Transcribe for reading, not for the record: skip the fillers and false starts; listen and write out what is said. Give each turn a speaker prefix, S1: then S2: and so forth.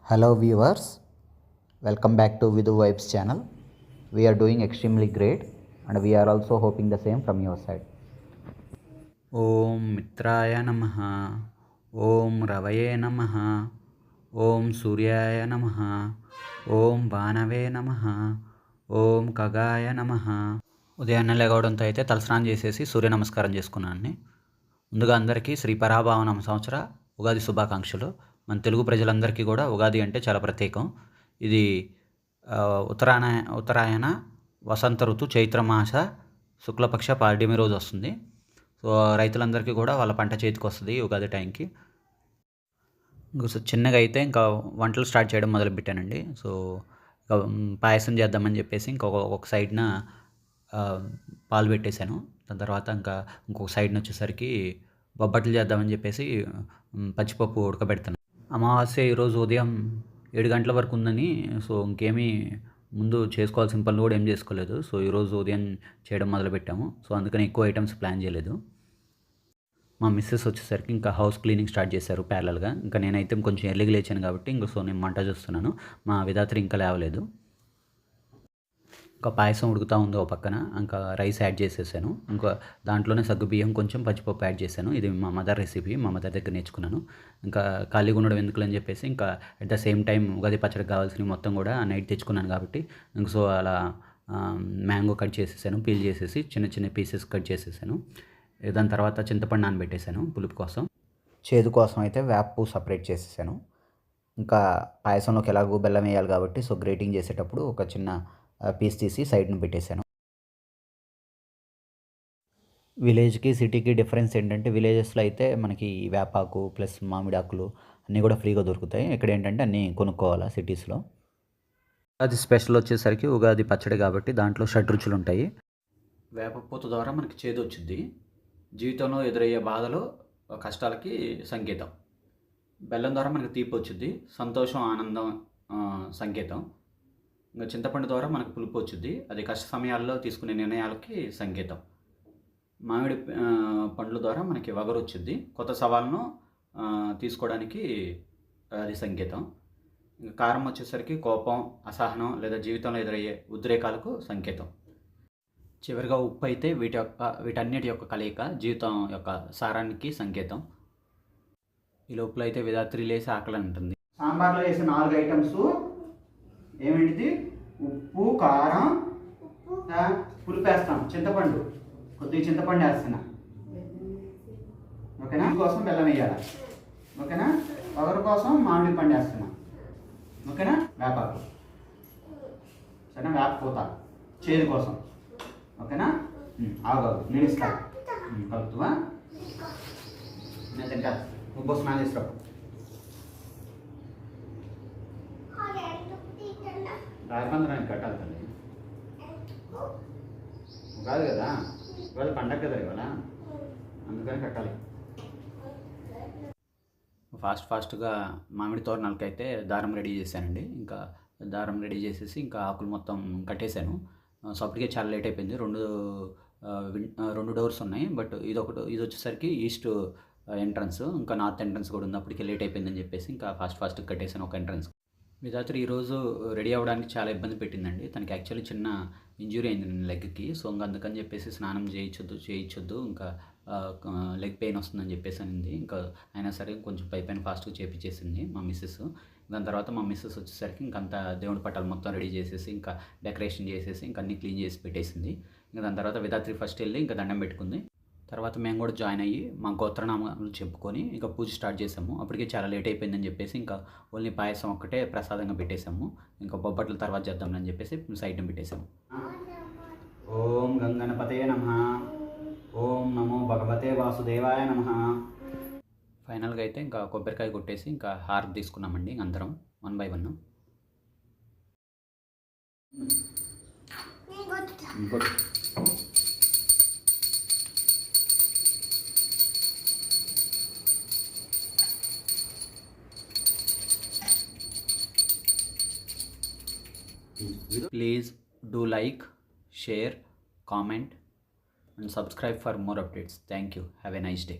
S1: Hello viewers, welcome back to Vidhu Vibes channel. We are doing extremely great and we are also hoping the same from your side.
S2: ఓం మిత్రాయ నమః. ఓం రవయే నమః. ఓం సూర్యాయ నమః. ఓం భానవే నమః. ఓం ఖగాయ నమః. ఉదయాన్నే లేవడంతో అయితే తలస్నానం చేసేసి సూర్య నమస్కారం చేసుకున్నాను. ముందుగా అందరికీ శ్రీ పరాభావనామ సంవత్సర ఉగాది శుభాకాంక్షలు. మన తెలుగు ప్రజలందరికీ కూడా ఉగాది అంటే చాలా ప్రత్యేకం. ఇది ఉత్తరాయణ వసంత ఋతు చైత్రమాస శుక్లపక్ష పాడ్యమి రోజు వస్తుంది. సో రైతులందరికీ కూడా వాళ్ళ పంట చేతికి వస్తుంది ఉగాది టైంకి. చిన్నగా అయితే ఇంకా వంటలు స్టార్ట్ చేయడం మొదలుపెట్టానండి. సో పాయసం చేద్దామని చెప్పేసి ఒక సైడ్న పాలు పెట్టేశాను. దాని తర్వాత ఇంకొక సైడ్న వచ్చేసరికి బొబ్బట్లు చేద్దామని చెప్పేసి పచ్చిపప్పు ఉడకబెడతాను. అమావాస్య ఈరోజు ఉదయం 7 గంటల వరకు ఉందని, సో ఇంకేమీ ముందు చేసుకోవాల్సిన పనులు కూడా ఏం చేసుకోలేదు. సో ఈరోజు ఉదయం చేయడం మొదలుపెట్టాము. సో అందుకని ఎక్కువ ఐటమ్స్ ప్లాన్ చేయలేదు. మా మిస్సెస్ వచ్చేసరికి ఇంకా హౌస్ క్లీనింగ్ స్టార్ట్ చేశారు ప్యారలల్గా. ఇంకా నేనైతే కొంచెం ఎర్లీగా లేచాను కాబట్టి సో నేను వంట చేస్తున్నాను. మా విధాత్రి ఇంకా లేవలేదు. ఇంకా పాయసం ఉడుకుతూ ఉంది ఒక పక్కన. ఇంకా రైస్ యాడ్ చేసేసాను. ఇంకా దాంట్లోనే సగ్గుబియ్యం కొంచెం పచ్చిపప్పు యాడ్ చేశాను. ఇది మా మదర్ రెసిపీ, మా మదర్ దగ్గర నేర్చుకున్నాను. ఇంకా ఖాళీగా ఉండడం ఎందుకులని చెప్పేసి ఇంకా at the same time Ugadi పచ్చడికి కావాల్సినవి మొత్తం కూడా నైట్ తెచ్చుకున్నాను కాబట్టి సో అలా మ్యాంగో కట్ చేసేసాను, పీల్ చేసేసి చిన్న చిన్న పీసెస్ కట్ చేసేసాను. దాని తర్వాత చింతపండు నానబెట్టేశాను పులుపు కోసం.
S1: చేదు కోసం అయితే వేప సపరేట్ చేసేసాను. ఇంకా పాయసంలోకి ఎలాగో బెల్లం వేయాలి కాబట్టి సో గ్రేటింగ్ చేసేటప్పుడు ఒక చిన్న పీస్ తీసి సైడ్ని పెట్టేశాను. విలేజ్కి సిటీకి డిఫరెన్స్ ఏంటంటే విలేజెస్లో అయితే మనకి వేపాకు ప్లస్ మామిడాకులు అన్నీ కూడా ఫ్రీగా దొరుకుతాయి. ఇక్కడ ఏంటంటే అన్నీ కొనుక్కోవాలా సిటీస్లో.
S2: అది స్పెషల్ వచ్చేసరికి ఉగాది పచ్చడి కాబట్టి దాంట్లో షడ్రుచులు ఉంటాయి. వేపపూత ద్వారా మనకి చేదు వచ్చింది. జీవితంలో ఎదురయ్యే బాధలు కష్టాలకి సంకేతం. బెల్లం ద్వారా మనకి తీపి వచ్చింది, సంతోషం ఆనందం సంకేతం. ఇంకా చింతపండు ద్వారా మనకు పులుపు వచ్చింది, అది కష్ట సమయాల్లో తీసుకునే నిర్ణయాలకి సంకేతం. మామిడి పండ్ల ద్వారా మనకి వగరు వచ్చింది, కొత్త సవాళ్ళను తీసుకోవడానికి అది సంకేతం. ఇంకా కారం వచ్చేసరికి కోపం, అసహనం లేదా జీవితంలో ఎదురయ్యే ఉద్రేకాలకు సంకేతం. చివరిగా ఉప్పు అయితే వీటన్నిటి యొక్క కలయిక జీవితం యొక్క సారానికి సంకేతం. ఈ లోపల అయితే విధాత్రి లేసి ఆకలి అంటుంది.
S1: సాంబార్లో వేసిన 4 ఐటమ్స్ ఏమిటిది? ఉప్పు, కారం, పులుపు వేస్తాం, చింతపండు కొద్దిగా చింతపండు వేస్తున్నా. ఓకేనా? కోసం బెల్లం వేయాలి. ఓకేనా? పొగరు కోసం మామిడి పండు వేస్తున్నా. ఓకేనా? వేపాకు సరేనా? వేప పూత చేదు కోసం. ఓకేనా? ఆగు నేను ఇస్తాను. కలుపుతావా? నేను తింటా. నువ్వు స్నానం చేస్తావు. రాజమందిరానికి కట్టాలి తల్లి. కాదు కదా, ఇవాళ పండగ కదా ఇవాళ, అందుకని కట్టాలి. ఫాస్ట్గా మామిడి తోరణాలకైతే దారం రెడీ చేశానండి. ఇంకా దారం రెడీ చేసేసి ఇంకా ఆకులు మొత్తం కట్టేశాను. సో అప్పటికే చాలా లేట్ అయిపోయింది. రెండు డోర్స్ ఉన్నాయి, బట్ ఇది వచ్చేసరికి ఈస్ట్ ఎంట్రన్స్, ఇంకా నార్త్ ఎంట్రన్స్ కూడా ఉంది. అప్పటికే లేట్ అయిపోయిందని చెప్పేసి ఇంకా ఫాస్ట్గా కట్టేశాను ఒక ఎంట్రన్స్. విధాత్రి ఈరోజు రెడీ అవ్వడానికి చాలా ఇబ్బంది పెట్టిందండి. తనకి యాక్చువల్లీ చిన్న ఇంజురీ అయింది లెగ్కి. సో ఇంకా అందుకని చెప్పేసి స్నానం చేయించొద్దు ఇంకా లెగ్ పెయిన్ వస్తుందని చెప్పేసి అనింది. ఇంకా అయినా సరే కొంచెం పైన ఫాస్ట్గా చేపించేసింది మా మిస్సెస్. దాని తర్వాత మా మిస్సెస్ వచ్చేసరికి ఇంకంతా దేవుడి పట్టాలు మొత్తం రెడీ చేసేసి ఇంకా డెకరేషన్ చేసేసి ఇంకా అన్నీ క్లీన్ చేసి పెట్టేసింది. ఇంకా దాని తర్వాత విధాత్రి ఫస్ట్ వెళ్ళి ఇంకా దండం పెట్టుకుంది. తర్వాత మేము కూడా జాయిన్ అయ్యి మా గోత్రనామాలు చెప్పుకొని ఇంకా పూజ స్టార్ట్ చేసాము. అప్పటికే చాలా లేట్ అయిపోయిందని చెప్పేసి ఇంకా ఓన్లీ పాయసం ఒక్కటే ప్రసాదంగా పెట్టేసాము. ఇంకా బొబ్బట్ల తర్వాత చేద్దామని చెప్పేసి సైడ్ని పెట్టేసాము. ఓం గంగణపతే నమః. ఓం నమో భగవతే వాసుదేవాయ నమః. ఫైనల్గా అయితే ఇంకా కొబ్బరికాయ కొట్టేసి ఇంకా హారతి తీసుకున్నామండి అందరం 1 by 1. Please do like, share, comment and subscribe for more updates. Thank you. Have a nice day.